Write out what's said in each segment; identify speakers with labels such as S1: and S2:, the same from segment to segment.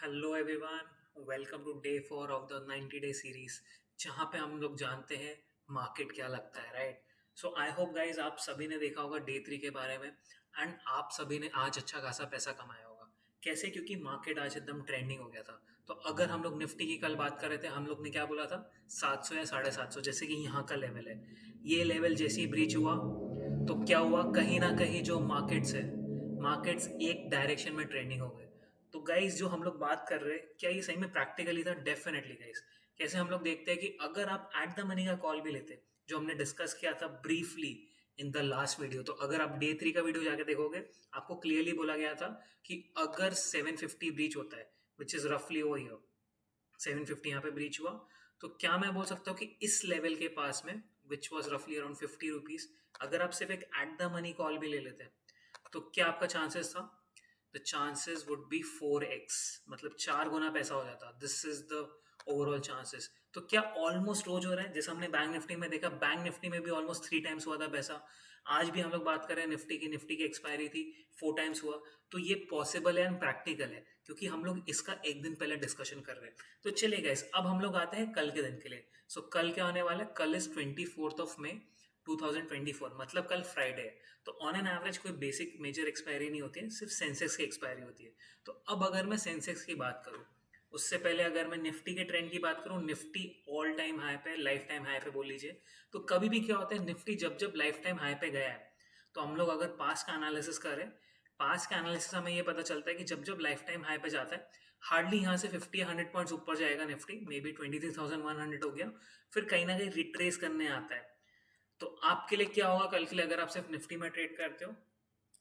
S1: Hello everyone, welcome to day 4 of the 90 day series, जहाँ पे हम लोग जानते हैं मार्केट क्या लगता है, right. So I hope guys आप सभी ने देखा होगा डे 3 के बारे में, एंड आप सभी ने आज अच्छा खासा पैसा कमाया होगा। कैसे? क्योंकि मार्केट आज एकदम ट्रेंडिंग हो गया था। तो अगर हम लोग निफ्टी की कल बात कर रहे थे, हम लोग ने क्या बोला था? 700 या 750, जैसे कि यहाँ का लेवल है। ये लेवल जैसे ही ब्रीच हुआ तो क्या हुआ, कहीं ना कहीं जो मार्केट्स एक डायरेक्शन में ट्रेंडिंग हो गए। तो गाइस, जो हम लोग बात कर रहे हैं, क्या ये सही में प्रैक्टिकली था? Definitely guys. कैसे? हम लोग देखते हैं कि अगर आप एट द मनी का कॉल भी लेते, जो हमने डिस्कस किया था briefly in the last video, तो अगर आप डे 3 का वीडियो जाके देखोगे, आपको क्लियरली बोला गया था कि अगर 750 ब्रीच होता है, विच इज रफली ओवर हियर, 750 यहाँ पे ब्रीच हुआ, तो क्या मैं बोल सकता हूँ कि इस लेवल के पास में, विच वॉज रफली अराउंड 50 रुपीज, अगर आप सिर्फ एक एट द मनी कॉल भी ले लेते हैं, तो क्या आपका चांसेस था? The chances would be 4x, मतलब 4 गुना पैसा हो जाता। This is the overall chances. तो क्या ऑलमोस्ट रोज हो रहा है? जैसे हमने बैंक निफ्टी में देखा, बैंक निफ्टी में भी ऑलमोस्ट 3 टाइम्स हुआ था पैसा। आज भी हम लोग बात कर रहे हैं निफ्टी की एक्सपायरी थी, 4 टाइम्स हुआ। तो ये पॉसिबल है एंड प्रैक्टिकल है, क्योंकि हम लोग इसका एक दिन पहले डिस्कशन कर रहे हैं। तो चलिए गाइस, अब हम लोग आते हैं कल के दिन के लिए। सो कल क्या होने वाला है? कल इज 24 मई 2024, मतलब कल फ्राइडे है। तो ऑन एन एवरेज कोई बेसिक मेजर एक्सपायरी नहीं होती है, सिर्फ सेंसेक्स की एक्सपायरी होती है। तो अब अगर मैं सेंसेक्स की बात करूं, उससे पहले अगर मैं निफ्टी के ट्रेंड की बात करूं, निफ्टी ऑल टाइम हाई पे, लाइफ टाइम हाई पे बोल लीजिए। तो कभी भी क्या होता है, निफ्टी जब जब लाइफ टाइम हाई पे गया है, तो हम लोग अगर पास का एनालिसिस करें, पास का एनालिसिस हमें ये पता चलता है कि जब जब लाइफ टाइम हाई पे जाता है, हार्डली यहाँ से 50 या 100 पॉइंट्स ऊपर जाएगा निफ्टी, मे बी 23,100 हो गया, फिर कहीं ना कहीं रिट्रेस करने आता है। तो आपके लिए क्या होगा कल के लिए, अगर आप सिर्फ निफ्टी में ट्रेड करते हो?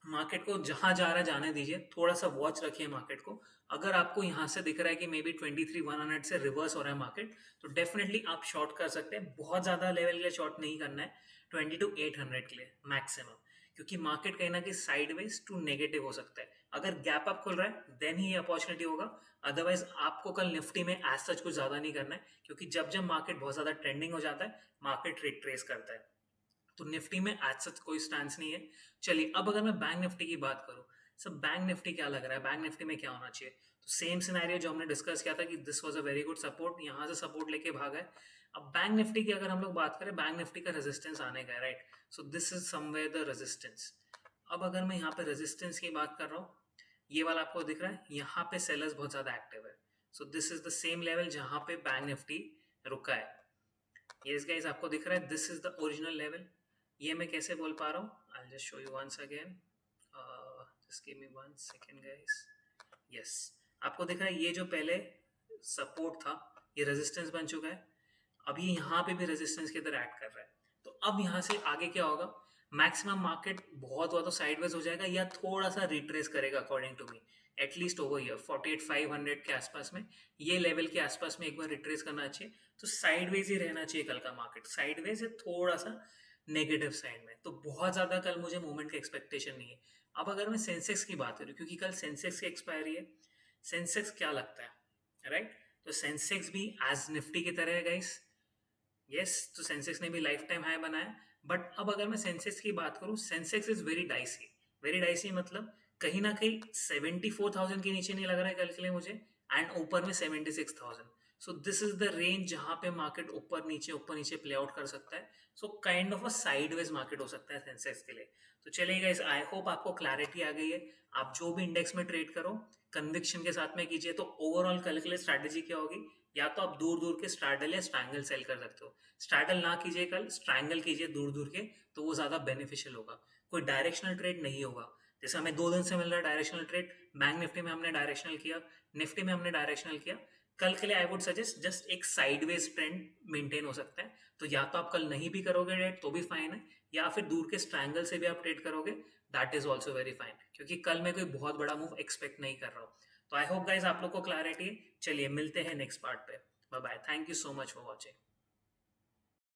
S1: मार्केट को जहां जा रहा है जाने दीजिए, थोड़ा सा वॉच रखिए मार्केट को। अगर आपको यहां से दिख रहा है कि मे बी 23,100 से रिवर्स हो रहा है मार्केट, तो डेफिनेटली आप शॉर्ट कर सकते हैं। बहुत ज्यादा लेवल के लिए शॉर्ट नहीं करना है, 22,800 के लिए मैक्सिमम, क्योंकि मार्केट कहीं ना कहीं साइडवेज टू नेगेटिव हो सकता है। अगर गैप अप खुल रहा है देन ही अपॉर्चुनिटी होगा। अदरवाइज आपको कल निफ्टी में एज सच कुछ ज्यादा नहीं करना है, क्योंकि जब जब मार्केट बहुत ज्यादा ट्रेंडिंग हो जाता है, मार्केट रिट्रेस करता है। तो निफ्टी में एज सच कोई स्टैंड नहीं है। चलिए, अब अगर मैं बैंक निफ्टी की बात करूं, सब बैंक निफ्टी क्या लग रहा है, बैंक निफ्टी में क्या होना चाहिए? तो सेम सिनेरियो जो हमने डिस्कस किया था कि this was a very good support, यहां से सपोर्ट लेके भागा है। अब बैंक निफ्टी की अगर हम लोग बात करें, बैंक निफ्टी का रेजिस्टेंस आने का है, right. So this is somewhere the resistance. अब अगर मैं यहाँ पे रेजिस्टेंस की बात कर रहा हूँ, ये वाला आपको दिख रहा है, यहाँ पे सेलर्स बहुत ज्यादा एक्टिव है। So this is the same level जहां पे बैंक निफ्टी रुका है। यस गाइस, आपको दिख रहा है, this is the original level. ये मैं कैसे बोल पा रहा हूँ? I just show you once again, just give me 1 second guys. Yes, आपको दिख रहा है, ये जो पहले सपोर्ट था, ये रेजिस्टेंस बन चुका है। अभी यहाँ पे भी रेजिस्टेंस की तरह एक्ट कर रहा है। तो अब यहाँ से आगे क्या होगा? मैक्सिमम मार्केट बहुत हुआ तो साइडवेज हो जाएगा, या थोड़ा सा रिट्रेस करेगा according to me, at least over year 48,500 के आसपास में, ये लेवल के आसपास में एक बार रिट्रेस करना चाहिए। तो साइडवेज ही रहना चाहिए कल का मार्केट, साइडवेज है, थोड़ा सा नेगेटिव साइड में। तो बहुत ज्यादा कल मुझे मूवमेंट की एक्सपेक्टेशन नहीं है। अब अगर मैं सेंसेक्स की बात करूं, क्योंकि कल सेंसेक्स की एक्सपायरी है, सेंसेक्स क्या लगता है, राइट। तो सेंसेक्स भी एज निफ्टी की तरह है गाइस। यस, तो सेंसेक्स ने भी लाइफ टाइम हाई बनाया। बट अब अगर मैं सेंसेक्स की बात करूं, Sensex is very dicey. Very dicey मतलब कहीं ना कहीं 74,000 के नीचे नहीं लग रहा है कल के लिए मुझे, एंड ऊपर में 76,000। So this is the range जहां पे मार्केट ऊपर नीचे प्ले आउट कर सकता है। So kind of a sideways market हो सकता है सेंसेक्स के लिए। तो चलिए गाइस, आई होप आपको क्लैरिटी आ गई है। आप जो भी इंडेक्स में ट्रेड करो, कन्विक्शन के साथ में कीजिए। तो ओवरऑल कल के लिए स्ट्रैटेजी क्या होगी? या तो आप दूर दूर के स्ट्रैडल या स्ट्रैंगल सेल कर सकते हो। स्ट्रैडल ना कीजिए कल, स्ट्रैंगल कीजिए दूर दूर के, तो वो ज्यादा बेनिफिशियल होगा। कोई डायरेक्शनल ट्रेड नहीं होगा। जैसे हमें 2 दिन से मिल रहा है डायरेक्शनल ट्रेड, बैंक निफ्टी में हमने डायरेक्शनल किया, निफ्टी में हमने डायरेक्शनल किया। कल के लिए आई वुड सजेस्ट जस्ट एक साइडवेज ट्रेंड मेंटेन हो सकता है। तो या तो आप कल नहीं भी करोगे ट्रेड तो भी फाइन है, या फिर दूर के स्ट्रैंगल से भी आप ट्रेड करोगे, that is also very fine, क्योंकि कल मैं कोई बहुत बड़ा मूव एक्सपेक्ट नहीं कर रहा हूँ। तो आई होप गाइज आप लोग को क्लैरिटी है। चलिए मिलते हैं नेक्स्ट पार्ट पे। Bye bye, thank you so much for watching.